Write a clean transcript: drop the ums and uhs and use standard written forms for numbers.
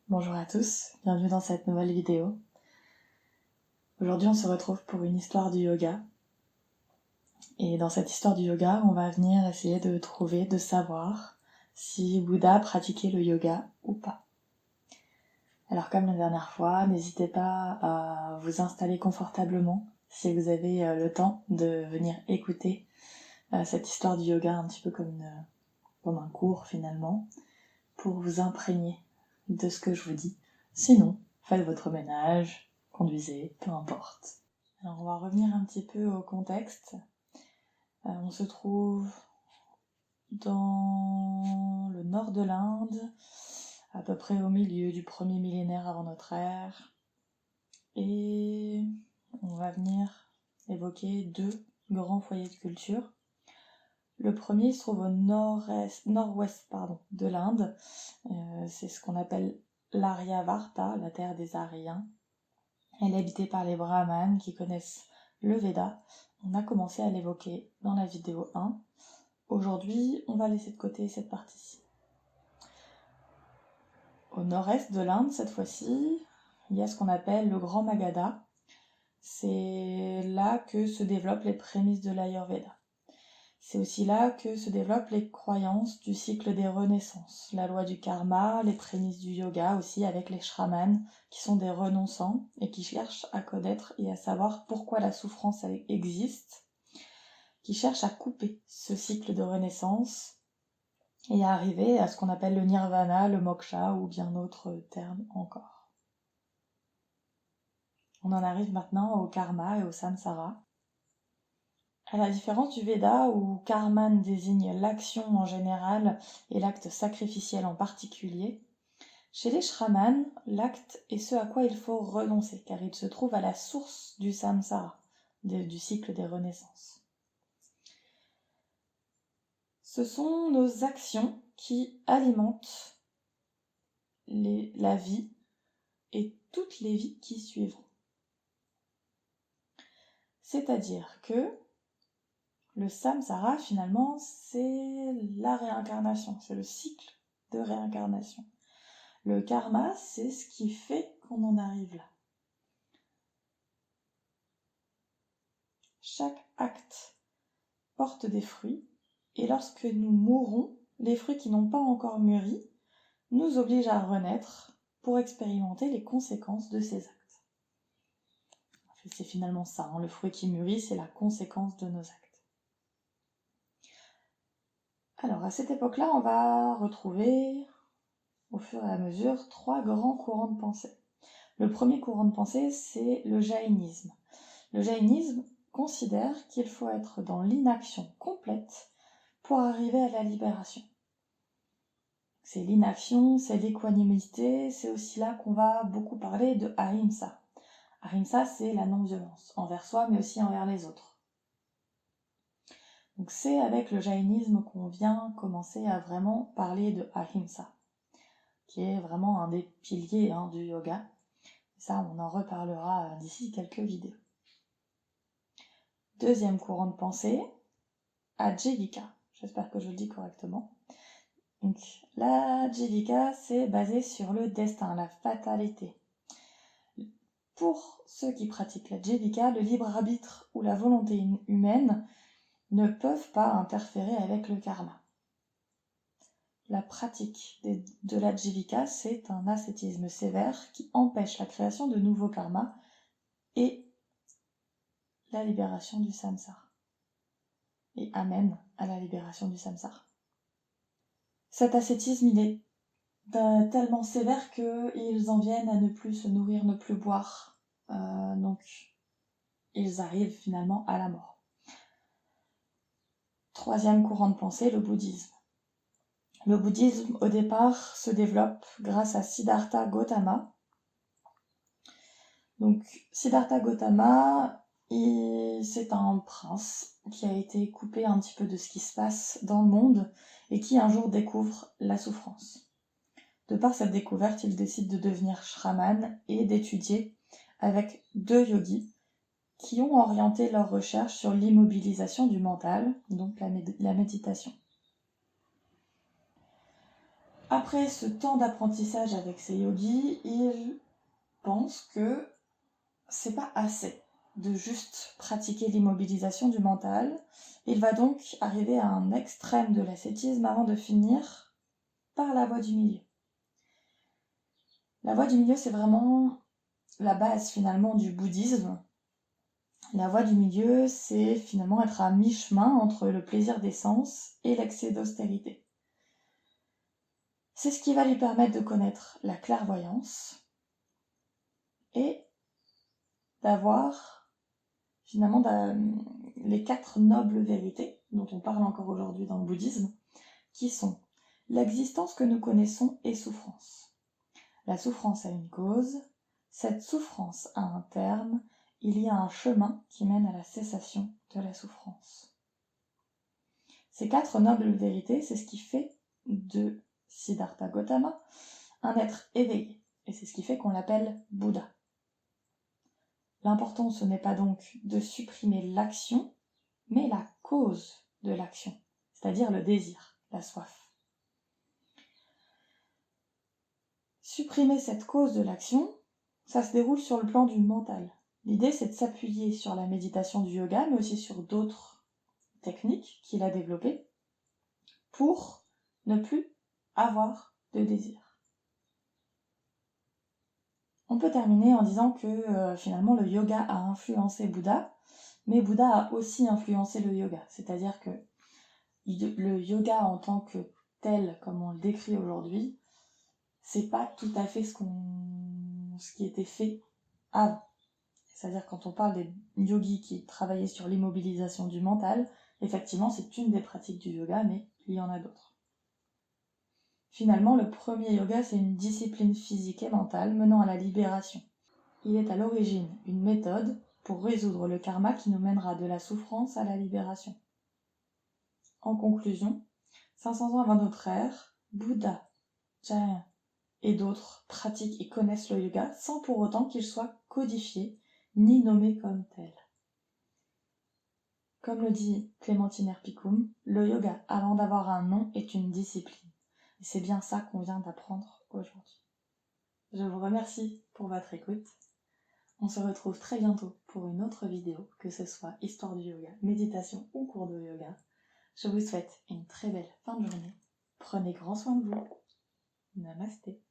Bonjour à tous, bienvenue dans cette nouvelle vidéo. Aujourd'hui on se retrouve pour une histoire du yoga. Et dans cette histoire du yoga, on va venir essayer de savoir si Bouddha pratiquait le yoga ou pas. Alors comme la dernière fois, n'hésitez pas à vous installer confortablement si vous avez le temps de venir écouter cette histoire du yoga un petit peu comme un cours finalement, pour vous imprégner de ce que je vous dis. Sinon, faites votre ménage, conduisez, peu importe. Alors on va revenir un petit peu au contexte. On se trouve dans le nord de l'Inde, à peu près au milieu du premier millénaire avant notre ère. Et on va venir évoquer deux grands foyers de culture. Le premier se trouve au nord-ouest de l'Inde. C'est ce qu'on appelle l'Aryavarta, la terre des Aryens. Elle est habitée par les brahmanes qui connaissent le Veda. On a commencé à l'évoquer dans la vidéo 1. Aujourd'hui, on va laisser de côté cette partie-ci. Au nord-est de l'Inde, cette fois-ci, il y a ce qu'on appelle le Grand Magadha. C'est là que se développent les prémices de l'Ayurveda. C'est aussi là que se développent les croyances du cycle des renaissances, la loi du karma, les prémices du yoga aussi avec les shramans qui sont des renonçants et qui cherchent à connaître et à savoir pourquoi la souffrance existe, qui cherchent à couper ce cycle de renaissance et à arriver à ce qu'on appelle le nirvana, le moksha ou bien d'autres termes encore. On en arrive maintenant au karma et au samsara. À la différence du Veda, où karman désigne l'action en général et l'acte sacrificiel en particulier, chez les shramans, l'acte est ce à quoi il faut renoncer, car il se trouve à la source du samsara, du cycle des renaissances. Ce sont nos actions qui alimentent la vie et toutes les vies qui suivront. C'est-à-dire que le samsara, finalement, c'est la réincarnation, c'est le cycle de réincarnation. Le karma, c'est ce qui fait qu'on en arrive là. Chaque acte porte des fruits, et lorsque nous mourrons, les fruits qui n'ont pas encore mûri nous obligent à renaître pour expérimenter les conséquences de ces actes. C'est finalement ça, le fruit qui mûrit, c'est la conséquence de nos actes. Alors, à cette époque-là, on va retrouver, au fur et à mesure, trois grands courants de pensée. Le premier courant de pensée, c'est le jaïnisme. Le jaïnisme considère qu'il faut être dans l'inaction complète pour arriver à la libération. C'est l'inaction, c'est l'équanimité, c'est aussi là qu'on va beaucoup parler de ahimsa. Ahimsa, c'est la non-violence, envers soi mais aussi envers les autres. Donc c'est avec le jaïnisme qu'on vient commencer à vraiment parler de ahimsa, qui est vraiment un des piliers du yoga. Ça, on en reparlera d'ici quelques vidéos. Deuxième courant de pensée, Ajivika. J'espère que je le dis correctement. Donc, la Jivika, c'est basé sur le destin, la fatalité. Pour ceux qui pratiquent la Jivika, le libre arbitre ou la volonté humaine ne peuvent pas interférer avec le karma. La pratique de la Jivika, c'est un ascétisme sévère qui empêche la création de nouveaux karmas et la libération du samsara. Et amène à la libération du samsara. Cet ascétisme, il est tellement sévère qu'ils en viennent à ne plus se nourrir, ne plus boire. Donc, ils arrivent finalement à la mort. Troisième courant de pensée, le bouddhisme. Le bouddhisme, au départ, se développe grâce à Siddhartha Gautama. Donc, Siddhartha Gautama, c'est un prince qui a été coupé un petit peu de ce qui se passe dans le monde et qui un jour découvre la souffrance. De par cette découverte, il décide de devenir shraman et d'étudier avec deux yogis qui ont orienté leurs recherches sur l'immobilisation du mental, donc la méditation. après ce temps d'apprentissage avec ces yogis, il pense que c'est pas assez de juste pratiquer l'immobilisation du mental. Il va donc arriver à un extrême de l'ascétisme avant de finir par la voie du milieu. La voie du milieu, c'est vraiment la base finalement du bouddhisme. La voie du milieu, c'est finalement être à mi-chemin entre le plaisir des sens et l'excès d'austérité. C'est ce qui va lui permettre de connaître la clairvoyance et d'avoir finalement les 4 nobles vérités dont on parle encore aujourd'hui dans le bouddhisme, qui sont l'existence que nous connaissons est souffrance. La souffrance a une cause, cette souffrance a un terme, il y a un chemin qui mène à la cessation de la souffrance. Ces 4 nobles vérités, c'est ce qui fait de Siddhartha Gautama un être éveillé, et c'est ce qui fait qu'on l'appelle Bouddha. L'important, ce n'est pas donc de supprimer l'action, mais la cause de l'action, c'est-à-dire le désir, la soif. Supprimer cette cause de l'action, ça se déroule sur le plan du mental. L'idée, c'est de s'appuyer sur la méditation du yoga, mais aussi sur d'autres techniques qu'il a développées, pour ne plus avoir de désir. On peut terminer en disant que finalement le yoga a influencé Bouddha, mais Bouddha a aussi influencé le yoga. C'est-à-dire que le yoga en tant que tel, comme on le décrit aujourd'hui, c'est pas tout à fait ce qui était fait avant. C'est-à-dire quand on parle des yogis qui travaillaient sur l'immobilisation du mental, effectivement c'est une des pratiques du yoga, mais il y en a d'autres. Finalement, le premier yoga, c'est une discipline physique et mentale menant à la libération. Il est à l'origine une méthode pour résoudre le karma qui nous mènera de la souffrance à la libération. En conclusion, 500 ans avant notre ère, Bouddha, Jain et d'autres pratiquent et connaissent le yoga sans pour autant qu'il soit codifié ni nommé comme tel. Comme le dit Clémentine Erpicum, le yoga, avant d'avoir un nom, est une discipline. Et c'est bien ça qu'on vient d'apprendre aujourd'hui. Je vous remercie pour votre écoute. On se retrouve très bientôt pour une autre vidéo, que ce soit histoire du yoga, méditation ou cours de yoga. Je vous souhaite une très belle fin de journée. Prenez grand soin de vous. Namasté.